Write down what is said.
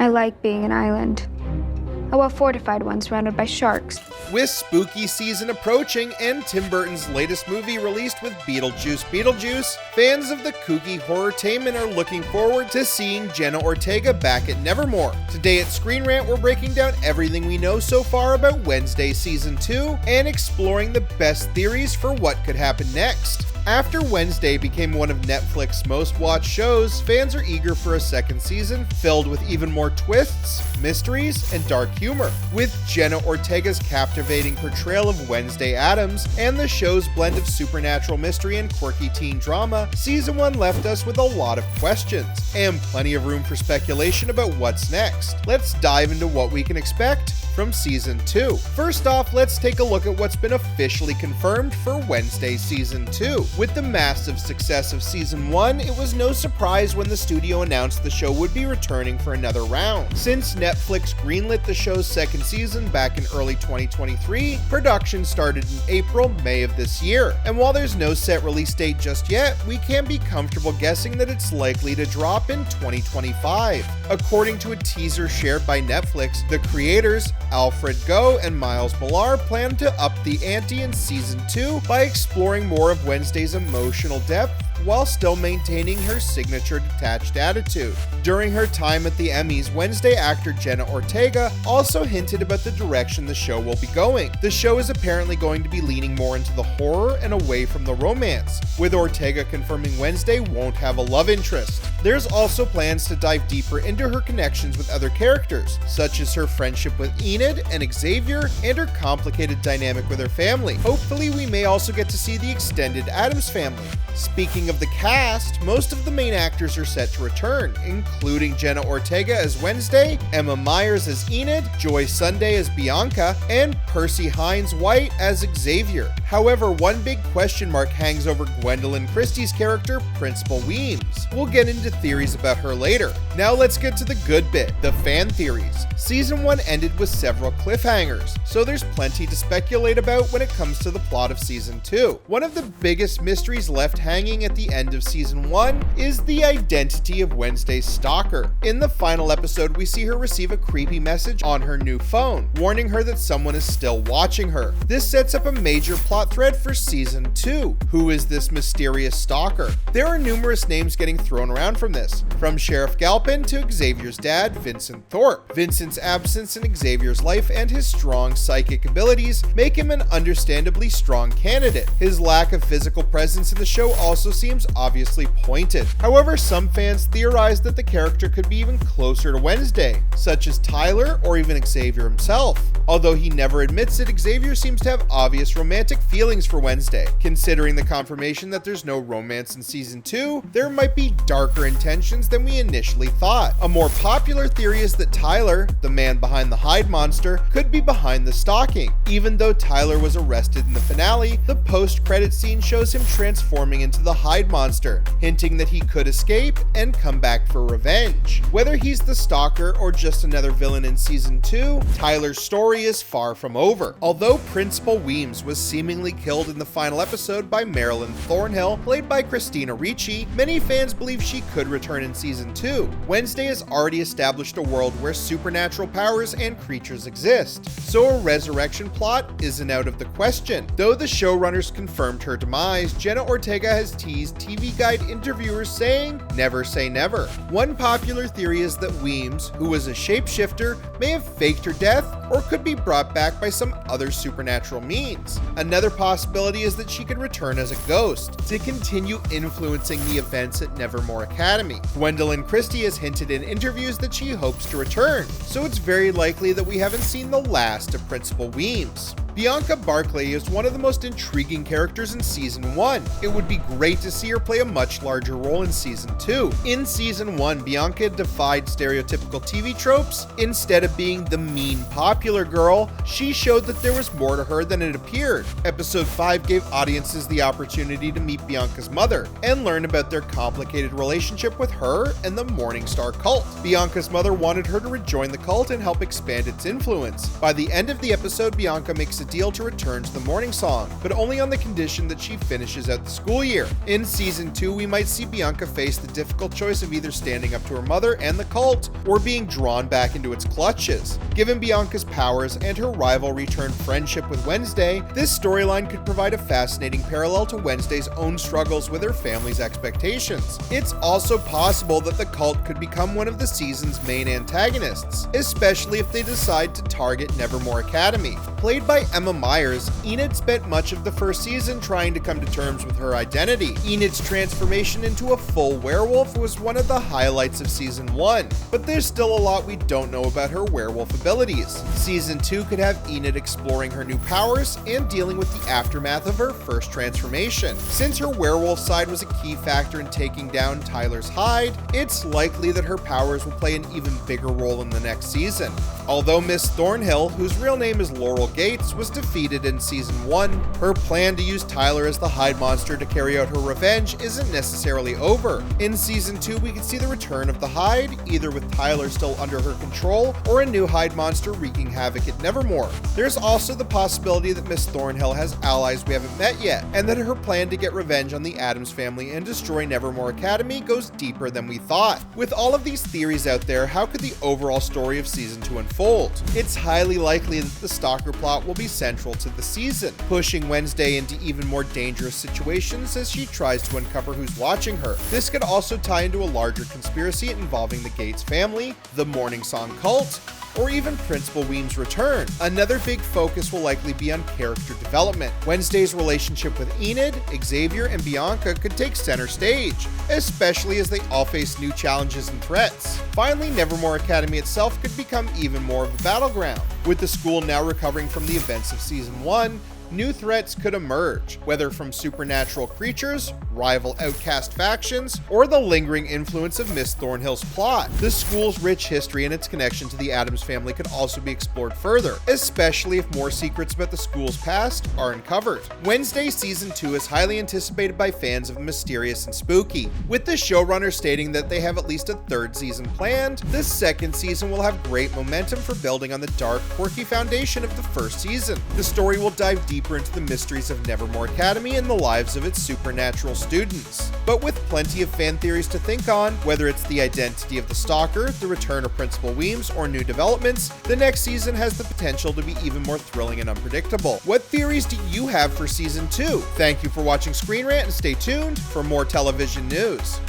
like being an island. A well-fortified one surrounded by sharks. With spooky season approaching and Tim Burton's latest movie released with Beetlejuice, fans of the kooky horror-tainment are looking forward to seeing Jenna Ortega back at Nevermore. Today at ScreenRant, we're breaking down everything we know so far about Wednesday Season 2 and exploring the best theories for what could happen next. After Wednesday became one of Netflix's most-watched shows, fans are eager for a second season filled with even more twists, mysteries, and dark humor. With Jenna Ortega's captivating portrayal of Wednesday Addams and the show's blend of supernatural mystery and quirky teen drama, Season 1 left us with a lot of questions, and plenty of room for speculation about what's next. Let's dive into what we can expect from Season 2. First off, let's take a look at what's been officially confirmed for Wednesday Season 2. With the massive success of Season 1, it was no surprise when the studio announced the show would be returning for another round. Since Netflix greenlit the show's second season back in early 2023, production started in April-May of this year. And while there's no set release date just yet, we can be comfortable guessing that it's likely to drop in 2025. According to a teaser shared by Netflix, the creators, Alfred Goh and Miles Millar, plan to up the ante in Season 2 by exploring more of Wednesday's emotional depth while still maintaining her signature detached attitude. During her time at the Emmys, Wednesday actor Jenna Ortega also hinted about the direction the show will be going. The show is apparently going to be leaning more into the horror and away from the romance, with Ortega confirming Wednesday won't have a love interest. There's also plans to dive deeper into her connections with other characters, such as her friendship with Enid and Xavier and her complicated dynamic with her family. Hopefully, we may also get to see the extended Addams family. Speaking of the cast, most of the main actors are set to return, including Jenna Ortega as Wednesday, Emma Myers as Enid, Joy Sunday as Bianca, and Percy Hines-White as Xavier. However, one big question mark hangs over Gwendolyn Christie's character, Principal Weems. We'll get into theories about her later. Now let's get to the good bit, the fan theories. Season 1 ended with several cliffhangers, so there's plenty to speculate about when it comes to the plot of Season 2. One of the biggest mysteries left hanging at the end of Season 1 is the identity of Wednesday's stalker. In the final episode, we see her receive a creepy message on her new phone, warning her that someone is still watching her. This sets up a major plot thread for Season 2. Who is this mysterious stalker? There are numerous names getting thrown around from this, from Sheriff Galpin to Xavier's dad, Vincent Thorpe. Vincent's absence in Xavier's life and his strong psychic abilities make him an understandably strong candidate. His lack of physical presence in the show also seems obviously pointed. However, some fans theorize that the character could be even closer to Wednesday, such as Tyler or even Xavier himself. Although he never admits it, Xavier seems to have obvious romantic feelings for Wednesday. Considering the confirmation that there's no romance in Season 2, there might be darker intentions than we initially thought. A more popular theory is that Tyler, the man behind the Hyde monster, could be behind the stalking. Even though Tyler was arrested in the finale, the post-credit scene shows him transforming into the Hyde monster, hinting that he could escape and come back for revenge. Whether he's the stalker or just another villain in Season 2, Tyler's story is far from over. Although Principal Weems was seemingly killed in the final episode by Marilyn Thornhill, played by Christina Ricci, many fans believe she could return in Season 2. Wednesday has already established a world where supernatural powers and creatures exist, so a resurrection plot isn't out of the question. Though the showrunners confirmed her demise, Jenna Ortega has teased TV Guide interviewers saying, "Never say never." One popular theory is that Weems, who was a shapeshifter, may have faked her death or could be brought back by some other supernatural means. Another possibility is that she could return as a ghost to continue influencing the events at Nevermore Academy. Gwendolyn Christie has hinted in interviews that she hopes to return, so it's very likely that we haven't seen the last of Principal Weems. Bianca Barclay is one of the most intriguing characters in Season 1. It would be great to see her play a much larger role in Season 2. In Season 1, Bianca defied stereotypical TV tropes. Instead of being the mean popular girl, she showed that there was more to her than it appeared. Episode 5 gave audiences the opportunity to meet Bianca's mother and learn about their complicated relationship with her and the Morningstar cult. Bianca's mother wanted her to rejoin the cult and help expand its influence. By the end of the episode, Bianca makes a deal to return to the morning song, but only on the condition that she finishes out the school year. In season 2, we might see Bianca face the difficult choice of either standing up to her mother and the cult, or being drawn back into its clutches. Given Bianca's powers and her rivalry-turned friendship with Wednesday, this storyline could provide a fascinating parallel to Wednesday's own struggles with her family's expectations. It's also possible that the cult could become one of the season's main antagonists, especially if they decide to target Nevermore Academy. Played by Emma Myers, Enid spent much of the first season trying to come to terms with her identity. Enid's transformation into a full werewolf was one of the highlights of season 1, but there's still a lot we don't know about her werewolf abilities. Season 2 could have Enid exploring her new powers and dealing with the aftermath of her first transformation. Since her werewolf side was a key factor in taking down Tyler's hide, it's likely that her powers will play an even bigger role in the next season. Although Miss Thornhill, whose real name is Laurel Gates, was defeated in season 1, her plan to use Tyler as the hide monster to carry out her revenge isn't necessarily over. In season 2, we could see the return of the hide, either with Tyler still under her control, or a new hide monster wreaking havoc at Nevermore. There's also the possibility that Miss Thornhill has allies we haven't met yet, and that her plan to get revenge on the Addams family and destroy Nevermore Academy goes deeper than we thought. With all of these theories out there, how could the overall story of season 2 unfold? It's highly likely that the stalker plot will be central to the season, pushing Wednesday into even more dangerous situations as she tries to uncover who's watching her. This could also tie into a larger conspiracy involving the Gates family, the Morning Song cult, or even Principal Weems' return. Another big focus will likely be on character development. Wednesday's relationship with Enid, Xavier, and Bianca could take center stage, especially as they all face new challenges and threats. Finally, Nevermore Academy itself could become even more of a battleground. With the school now recovering from the events of season 1, new threats could emerge, whether from supernatural creatures, rival outcast factions, or the lingering influence of Miss Thornhill's plot. The school's rich history and its connection to the Addams family could also be explored further, especially if more secrets about the school's past are uncovered. Wednesday Season 2 is highly anticipated by fans of mysterious and spooky, with the showrunner stating that they have at least a third season planned. The second season will have great momentum for building on the dark, quirky foundation of the first season. The story will dive deeper into the mysteries of Nevermore Academy and the lives of its supernatural students. But with plenty of fan theories to think on, whether it's the identity of the stalker, the return of Principal Weems, or new developments, the next season has the potential to be even more thrilling and unpredictable. What theories do you have for season 2? Thank you for watching Screen Rant, and stay tuned for more television news.